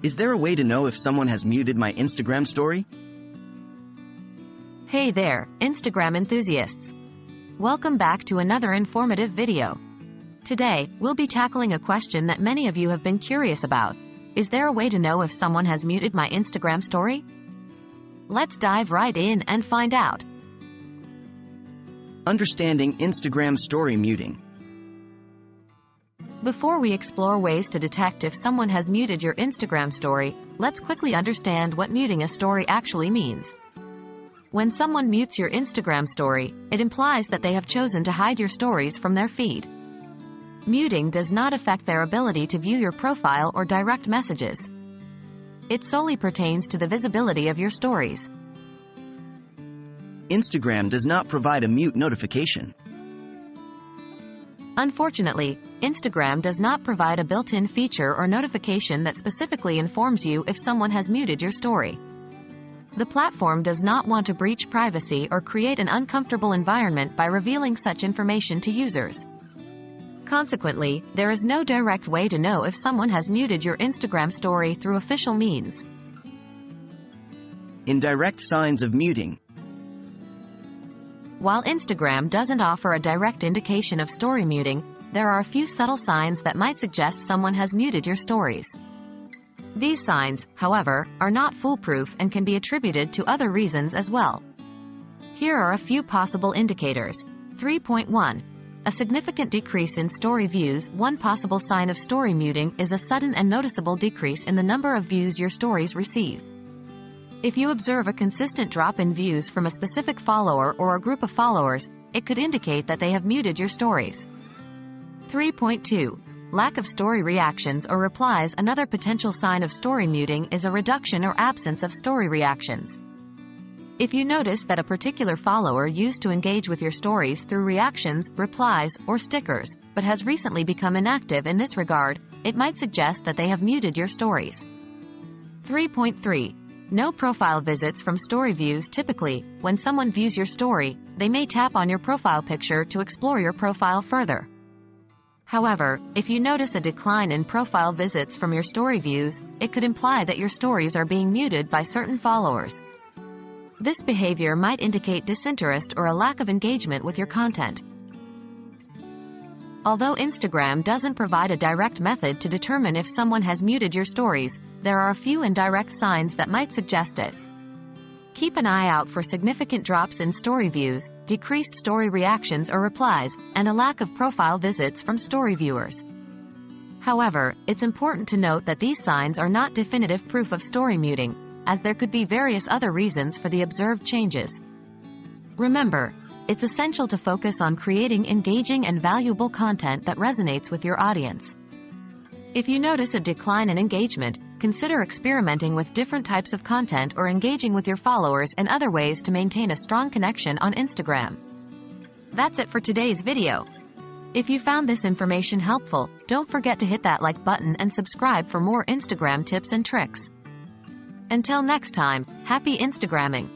Is there a way to know if someone has muted my Instagram story? Hey there, Instagram enthusiasts. Welcome back to another informative video. Today, we'll be tackling a question that many of you have been curious about. Is there a way to know if someone has muted my Instagram story? Let's dive right in and find out. Understanding Instagram story muting. Before we explore ways to detect if someone has muted your Instagram story, let's quickly understand what muting a story actually means. When someone mutes your Instagram story, it implies that they have chosen to hide your stories from their feed. Muting does not affect their ability to view your profile or direct messages. It solely pertains to the visibility of your stories. Instagram does not provide a mute notification. Unfortunately, Instagram does not provide a built-in feature or notification that specifically informs you if someone has muted your story. The platform does not want to breach privacy or create an uncomfortable environment by revealing such information to users. Consequently, there is no direct way to know if someone has muted your Instagram story through official means. Indirect signs of muting. While Instagram doesn't offer a direct indication of story muting, there are a few subtle signs that might suggest someone has muted your stories. These signs, however, are not foolproof and can be attributed to other reasons as well. Here are a few possible indicators. 3.1. A significant decrease in story views. One possible sign of story muting is a sudden and noticeable decrease in the number of views your stories receive. If you observe a consistent drop in views from a specific follower or a group of followers, it could indicate that they have muted your stories. 3.2. Lack of story reactions or replies. Another potential sign of story muting is a reduction or absence of story reactions. If you notice that a particular follower used to engage with your stories through reactions, replies, or stickers, but has recently become inactive in this regard, it might suggest that they have muted your stories. 3.3. No profile visits from story views. Typically, when someone views your story, they may tap on your profile picture to explore your profile further. However, if you notice a decline in profile visits from your story views, it could imply that your stories are being muted by certain followers. This behavior might indicate disinterest or a lack of engagement with your content. Although Instagram doesn't provide a direct method to determine if someone has muted your stories, there are a few indirect signs that might suggest it. Keep an eye out for significant drops in story views, decreased story reactions or replies, and a lack of profile visits from story viewers. However, it's important to note that these signs are not definitive proof of story muting, as there could be various other reasons for the observed changes. Remember, it's essential to focus on creating engaging and valuable content that resonates with your audience. If you notice a decline in engagement, consider experimenting with different types of content or engaging with your followers in other ways to maintain a strong connection on Instagram. That's it for today's video. If you found this information helpful, don't forget to hit that like button and subscribe for more Instagram tips and tricks. Until next time, happy Instagramming!